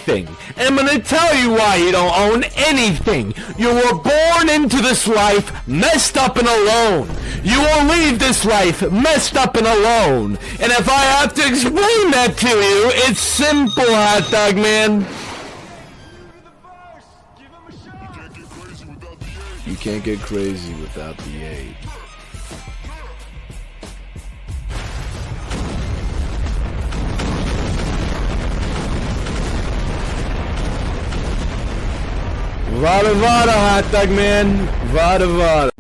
anything. And I'm gonna tell you why you don't own anything. You were born into this life messed up and alone. You will leave this life messed up and alone. And if I have to explain that to you, it's simple, hot dog man. You can't get crazy without the 8. Vada vada, hot dog man. Vada vada.